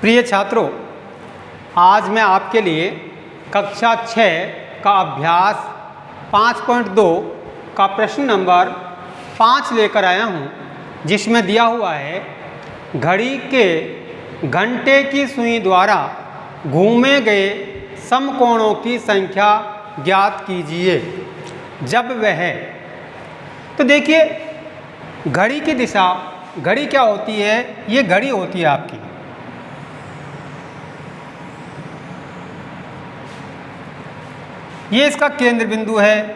प्रिय छात्रों, आज मैं आपके लिए कक्षा 6 का अभ्यास 5.2 का प्रश्न नंबर 5 लेकर आया हूँ, जिसमें दिया हुआ है घड़ी के घंटे की सुई द्वारा घूमे गए समकोणों की संख्या ज्ञात कीजिए जब वह। तो देखिए, घड़ी की दिशा, घड़ी क्या होती है? ये घड़ी होती है आपकी। ये इसका केंद्र बिंदु है।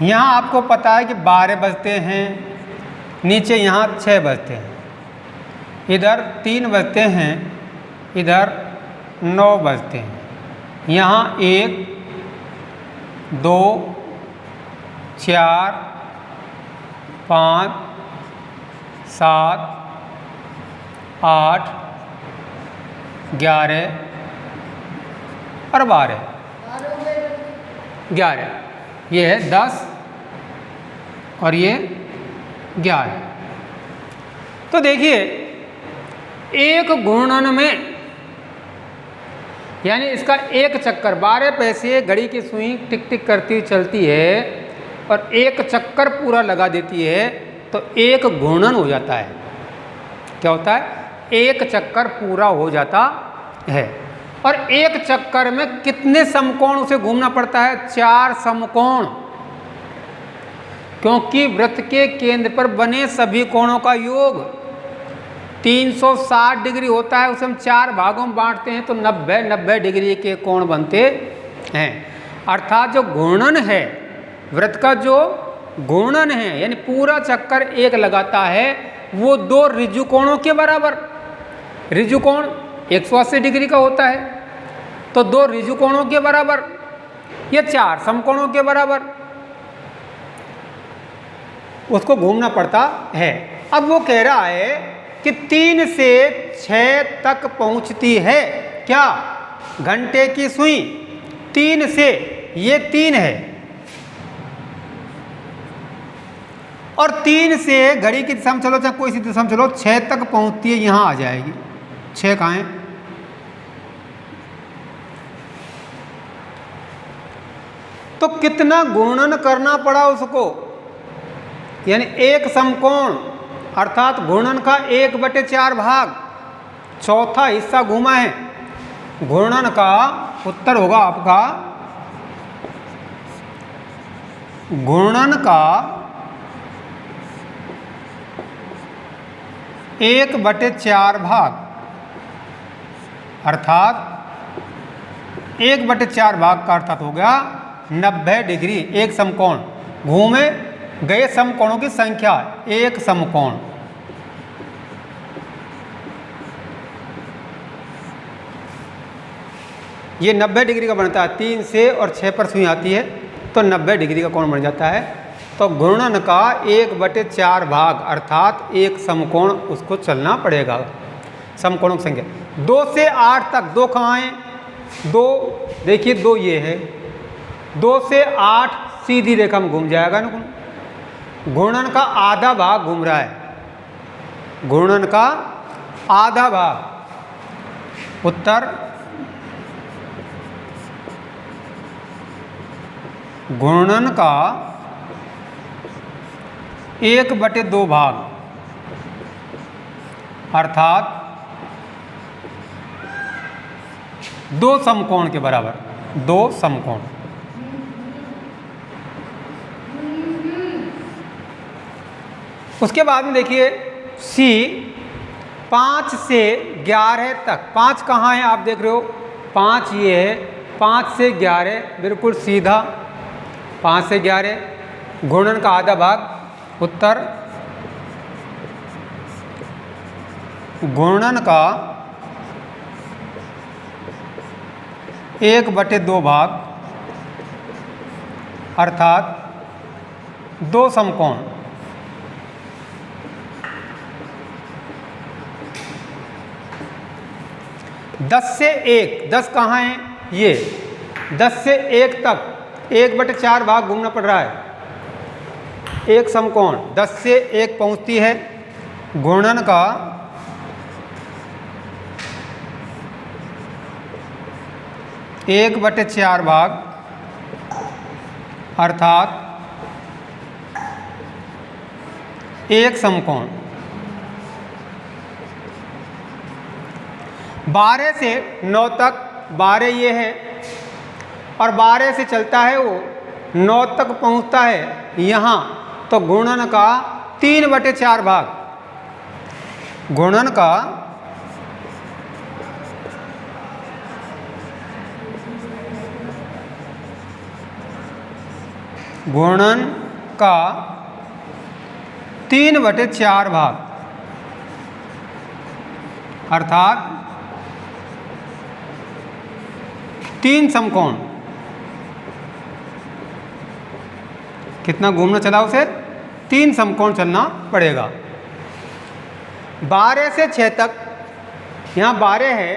यहाँ आपको पता है कि 12 बजते हैं, नीचे यहाँ 6 बजते हैं, इधर 3 बजते हैं, इधर 9 बजते हैं। यहाँ 1, 2, 4, 5, 7, 8, 11 और 12। 11, ये है 10 और ये 11। तो देखिए, एक घूर्णन में, यानी इसका एक चक्कर, 12 पैसे घड़ी की सुई टिक टिक करती हुई चलती है और एक चक्कर पूरा लगा देती है, तो एक घूर्णन हो जाता है। क्या होता है? एक चक्कर पूरा हो जाता है। और एक चक्कर में कितने समकोण उसे घूमना पड़ता है? 4 समकोण, क्योंकि वृत्त के केंद्र पर बने सभी कोणों का योग 360 डिग्री होता है। उसे हम 4 भागों में बांटते हैं तो 90 डिग्री के कोण बनते हैं। अर्थात जो घूर्णन है, वृत्त का जो घूर्णन है, यानी पूरा चक्कर एक लगाता है, वो 2 ऋजु कोणों के बराबर। ऋजु कोण 180 डिग्री का होता है, तो 2 ऋजु कोणों के बराबर, या 4 समकोणों के बराबर उसको घूमना पड़ता है। अब वो कह रहा है कि 3 से 6 तक पहुंचती है क्या घंटे की सुई? 3 से, ये 3 है, और 3 से घड़ी की दिशा में चलो, चाहे कोई सी दिशा में चलो, 6 तक पहुंचती है, यहाँ आ जाएगी। 6 कहाँ है? तो कितना घूर्णन करना पड़ा उसको? यानी एक समकोण, अर्थात घूर्णन का 1/4 भाग, चौथा हिस्सा घूमा है। घूर्णन का उत्तर होगा आपका, घूर्णन का 1/4 भाग, अर्थात 1/4 भाग का अर्थात हो गया 90 डिग्री। एक समकोण, घूमे गए समकोणों की संख्या, एक समकोण। ये 90 डिग्री का बनता है। 3 से और 6 पर सुई आती है तो 90 डिग्री का कोण बन जाता है। तो घूर्णन का 1/4 भाग, अर्थात एक समकोण उसको चलना पड़ेगा। समकोणों की संख्या 2 से 8 तक। 2 कहाँ है? 2, देखिए 2 ये है। 2 से 8 सीधी रेखा में घूम जाएगा ना। घूर्णन का आधा भाग घूम रहा है। घूर्णन का आधा भाग, उत्तर घूर्णन का 1/2 भाग, अर्थात 2 समकोण के बराबर। 2 समकोण। उसके बाद में देखिए सी, 5 से 11 तक। 5 कहाँ है? आप देख रहे हो, 5 ये है। 5 से 11 बिल्कुल सीधा, 5 से 11 घूर्णन का आधा भाग, उत्तर घूर्णन का 1/2 भाग, अर्थात 2 समकोण। 10 से 1, 10 कहाँ है? ये 10 से 1 तक 1/4 भाग घूमना पड़ रहा है। एक समकोण 10 से 1 पहुँचती है। घूर्णन का 1/4 भाग अर्थात एक समकोण। 12 से 9 तक, 12 ये है और 12 से चलता है वो 9 तक पहुंचता है यहाँ, तो गुणन का 3/4 भाग, गुणन का 3/4 भाग अर्थात 3 समकोण। कितना घूमना चला उसे? 3 समकोण चलना पड़ेगा। 12 से 6 तक, यहाँ 12 है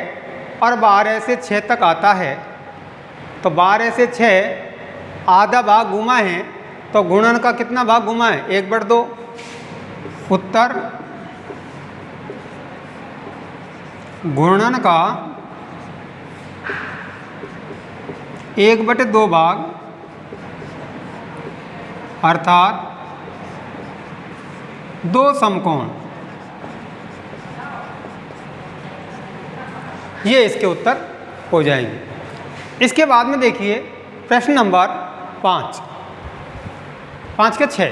और 12 से 6 तक आता है, तो 12 से 6 आधा भाग घुमा है, तो गुणन का कितना भाग घुमा है? 1/2। उत्तर गुणन का 1/2 भाग अर्थात 2 समकोण। ये इसके उत्तर हो जाएंगे। इसके बाद में देखिए प्रश्न नंबर 5 के 6।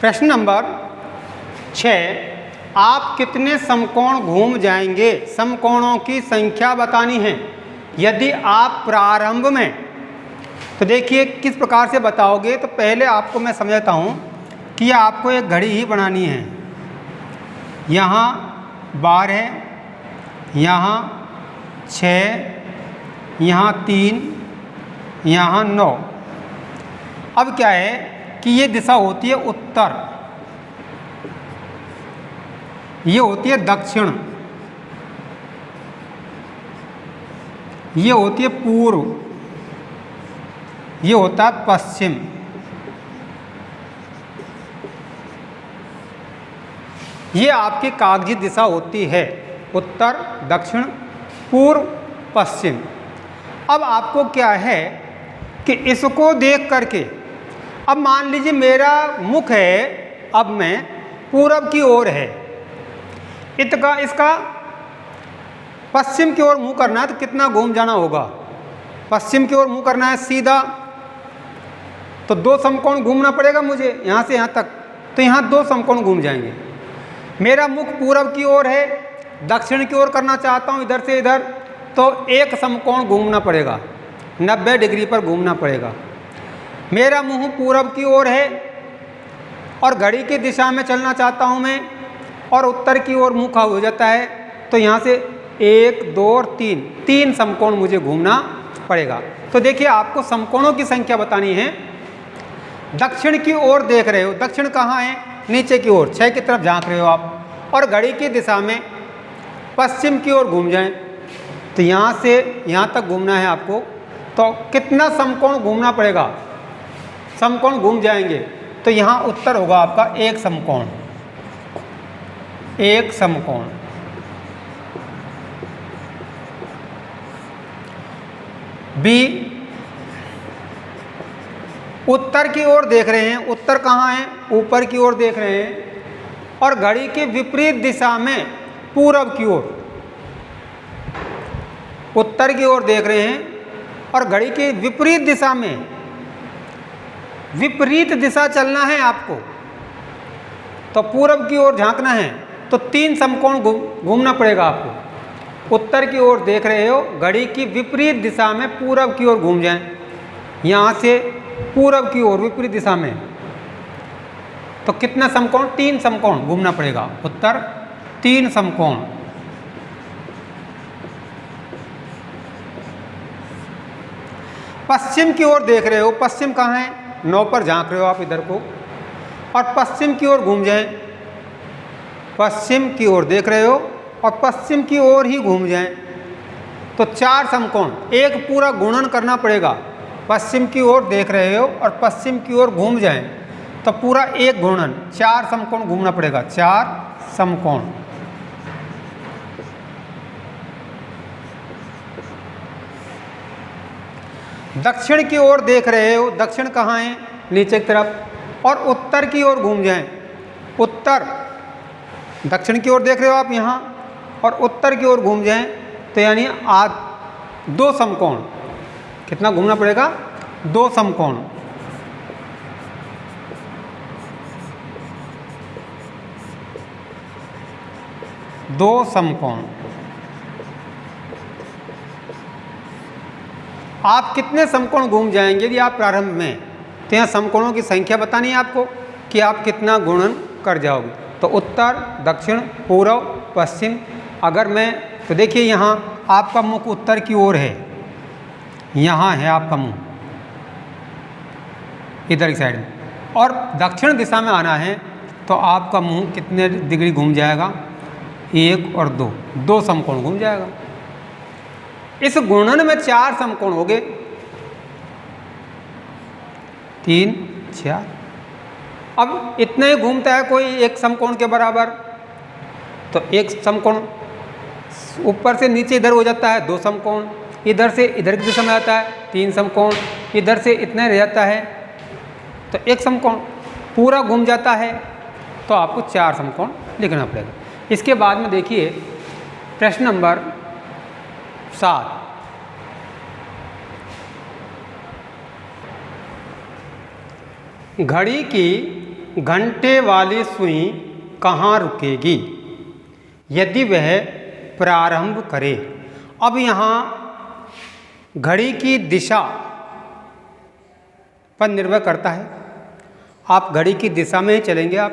प्रश्न नंबर 6, आप कितने समकोण घूम जाएंगे? समकोणों की संख्या बतानी है। यदि आप प्रारंभ में, तो देखिए किस प्रकार से बताओगे, तो पहले आपको मैं समझाता हूँ कि आपको एक घड़ी ही बनानी है। यहाँ 12, यहाँ 6, यहाँ 3, यहाँ 9। अब क्या है कि ये दिशा होती है उत्तर, ये होती है दक्षिण, ये होती है पूर्व, ये होता है पश्चिम। ये आपकी कागजी दिशा होती है, उत्तर, दक्षिण, पूर्व, पश्चिम। अब आपको क्या है कि इसको देख करके, अब मान लीजिए मेरा मुख है, अब मैं पूरब की ओर है, इसका पश्चिम की ओर मुंह करना है, तो कितना घूम जाना होगा? पश्चिम की ओर मुंह करना है सीधा, तो 2 समकोण घूमना पड़ेगा मुझे यहाँ से यहाँ तक, तो यहाँ 2 समकोण घूम जाएंगे। मेरा मुख पूरब की ओर है, दक्षिण की ओर करना चाहता हूँ इधर से इधर, तो 1 समकोण घूमना पड़ेगा, 90 डिग्री पर घूमना पड़ेगा। मेरा मुंह पूरब की ओर है और घड़ी की दिशा में चलना चाहता हूँ मैं, और उत्तर की ओर मुँह हो जाता है, तो यहाँ से 1, 2 और 3 समकोण मुझे घूमना पड़ेगा। तो देखिए आपको समकोणों की संख्या बतानी है। दक्षिण की ओर देख रहे हो, दक्षिण कहाँ है? नीचे की ओर, 6 की तरफ झांक रहे हो आप, और घड़ी की दिशा में पश्चिम की ओर घूम जाएं, तो यहाँ से यहाँ तक घूमना है आपको, तो कितना समकोण घूमना पड़ेगा? समकोण घूम जाएंगे, तो यहाँ उत्तर होगा आपका 1 समकोण, 1 समकोण। बी, उत्तर की ओर देख रहे हैं, उत्तर कहाँ है? ऊपर की ओर देख रहे हैं, और घड़ी के विपरीत दिशा में पूरब की ओर, उत्तर की ओर देख रहे हैं और घड़ी के विपरीत दिशा में, विपरीत दिशा चलना है आपको, तो पूरब की ओर झांकना है, तो 3 समकोण घूमना पड़ेगा आपको। उत्तर की ओर देख रहे हो, घड़ी की विपरीत दिशा में पूरब की ओर घूम जाएं, यहाँ से पूरब की ओर विपरीत दिशा में, तो कितना समकोण? 3 समकोण घूमना पड़ेगा। उत्तर 3 समकोण। पश्चिम की ओर देख रहे हो, पश्चिम कहाँ है? 9 पर झांक रहे हो आप इधर को, और पश्चिम की ओर घूम जाएं, पश्चिम की ओर देख रहे हो और पश्चिम की ओर ही घूम जाएं, तो 4 समकोण, एक पूरा गुणन करना पड़ेगा। पश्चिम की ओर देख रहे हो और पश्चिम की ओर घूम जाएं, तो पूरा एक गुणन, 4 समकोण घूमना पड़ेगा, 4 समकोण। दक्षिण की ओर देख रहे हो, दक्षिण कहाँ है, नीचे की तरफ, और उत्तर की ओर घूम जाएं, उत्तर, दक्षिण की ओर देख रहे हो आप यहाँ, और उत्तर की ओर घूम जाएं, तो यानी दो समकोण, कितना घूमना पड़ेगा, दो समकोण, दो समकोण। आप कितने समकोण घूम जाएंगे यदि आप प्रारंभ में, तो यहाँ समकोणों की संख्या बतानी है आपको कि आप कितना गुणन कर जाओगे। तो उत्तर, दक्षिण, पूर्व, पश्चिम, अगर मैं, तो देखिए यहाँ आपका मुख उत्तर की ओर है, यहाँ है आपका मुंह इधर की साइड में, और दक्षिण दिशा में आना है, तो आपका मुंह कितने डिग्री घूम जाएगा, 1 और 2, 2 समकोण घूम जाएगा। इस गुणन में 4 समकोण हो गए, 3, 4। अब इतना ही घूमता है कोई एक समकोण के बराबर, तो एक समकोण ऊपर से नीचे इधर हो जाता है, 2 समकोण, इधर से इधर की दिशा में आता है, 3 समकोण, इधर से इतना रह जाता है, तो 1 समकोण पूरा घूम जाता है, तो आपको 4 समकोण लिखना पड़ेगा। इसके बाद में देखिए प्रश्न नंबर 7, घड़ी की घंटे वाली सुई कहाँ रुकेगी यदि वह प्रारंभ करे। अब यहाँ घड़ी की दिशा पर निर्भर करता है, आप घड़ी की दिशा में ही चलेंगे आप,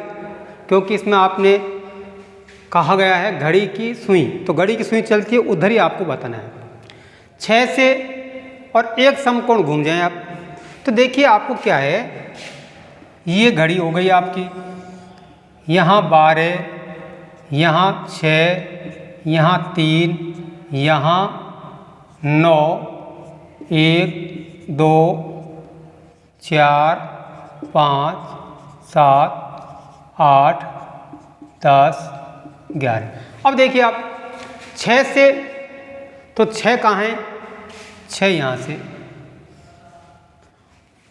क्योंकि इसमें आपने कहा गया है घड़ी की सुई, तो घड़ी की सुई चलती है उधर ही आपको बताना है। 6 से और 1 समकोण घूम जाएं आप, तो देखिए आपको क्या है, ये घड़ी हो गई आपकी, यहाँ 12, यहाँ 6, यहाँ 3, यहाँ 9, 1, 2, 4, 5, 7, 8, 10, 11। अब देखिए आप 6 से, तो 6 कहाँ है, 6 यहाँ से,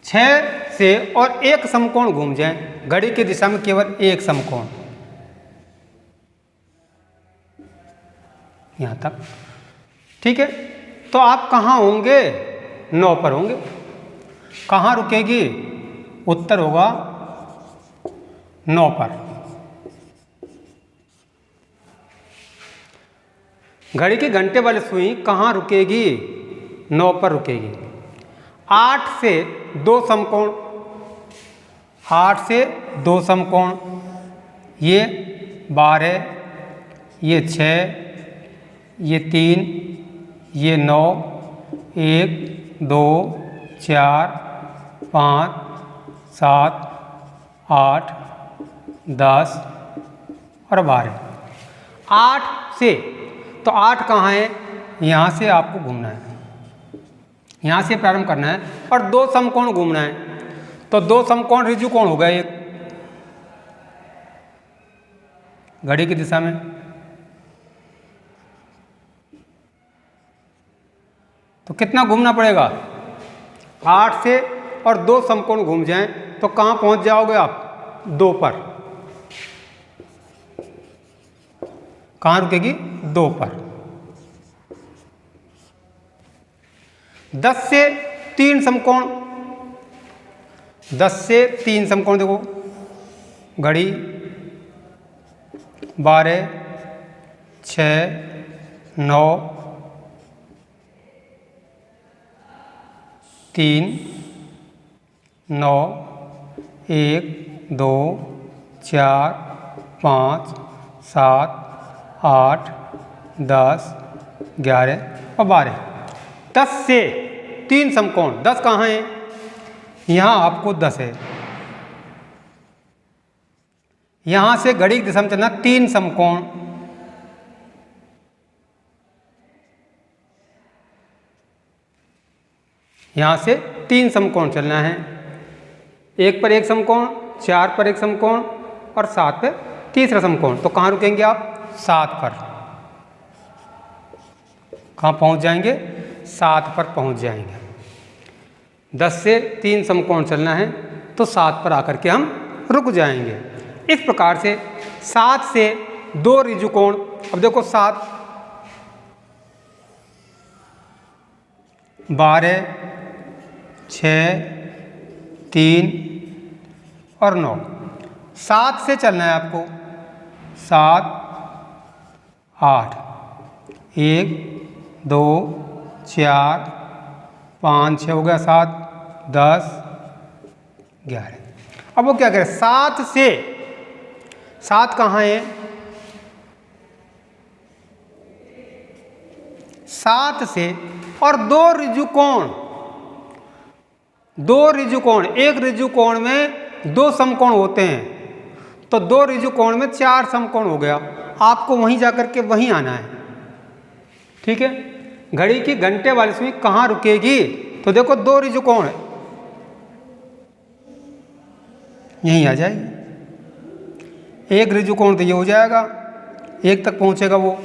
6 से और 1 समकोण घूम जाएं, घड़ी की दिशा में केवल 1 समकोण यहाँ तक, ठीक है। तो आप कहाँ होंगे, 9 पर होंगे। कहाँ रुकेगी, उत्तर होगा 9 पर। घड़ी की घंटे वाली सुई कहाँ रुकेगी, 9 पर रुकेगी। 8 से 2 समकोण, 8 से 2 समकोण, ये 12, ये 6, ये 3, ये 9, 1, 2, 4, 5, 7, 8, 10 और 12। 8 से, तो 8 कहाँ है, यहाँ से आपको घूमना है, यहाँ से प्रारंभ करना है और 2 समकोण घूमना है, तो 2 समकोण ऋजु कोण हो गए एक घड़ी की दिशा में। तो कितना घूमना पड़ेगा, 8 से और 2 समकोण घूम जाएं, तो कहाँ पहुँच जाओगे आप, 2 पर। कहाँ रुकेगी, 2 पर। 10 से 3 समकोण, 10 से 3 समकोण देखो, घड़ी 12, 6, 9, 3, 9, 1, 2, 4, 5, 7, 8, 10, 11 और 12। 10 से 3 समकोण, 10 कहाँ है, यहाँ आपको 10 है, यहाँ से घड़ी की दिशा में चलना, 3 समकोण, यहाँ से 3 समकोण चलना है, 1 पर 1 समकोण, 4 पर 1 समकोण और 7 पर तीसरा समकोण। तो कहाँ रुकेंगे आप, 7 पर। कहाँ पहुँच जाएंगे, 7 पर पहुँच जाएंगे। 10 से 3 समकोण चलना है तो 7 पर आकर के हम रुक जाएंगे। इस प्रकार से 7 से 2 ऋजुकोण, अब देखो 7, 12, 6, 3 और 9, 7 से चलना है आपको। 7, 8, 1, 2, 4, 5, 6 हो गया, 7, 10, 11। अब वो क्या करें, 7 से, 7 कहाँ है, 7 से और 2 ऋजुकोण, 2 ऋजुकोण, एक ऋजुकोण में 2 समकोण होते हैं, तो 2 ऋजुकोण में 4 समकोण हो गया। आपको वहीं जाकर के वहीं आना है, ठीक है। घड़ी की घंटे वाली सुई कहाँ रुकेगी, तो देखो 2 ऋजुकोण यहीं आ जाएगी। एक ऋजुकोण तो ये हो जाएगा, एक तक पहुंचेगा वो,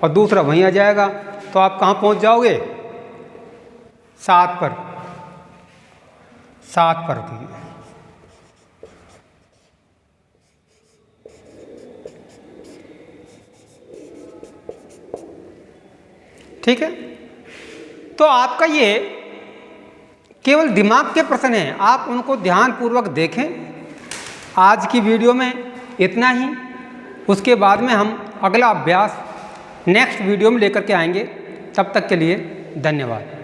और दूसरा वहीं आ जाएगा, तो आप कहाँ पहुंच जाओगे, 7 पर, 7 पर रुकेगी। ठीक है, तो आपका ये केवल दिमाग के प्रश्न हैं, आप उनको ध्यानपूर्वक देखें। आज की वीडियो में इतना ही, उसके बाद में हम अगला अभ्यास नेक्स्ट वीडियो में लेकर के आएंगे। तब तक के लिए धन्यवाद।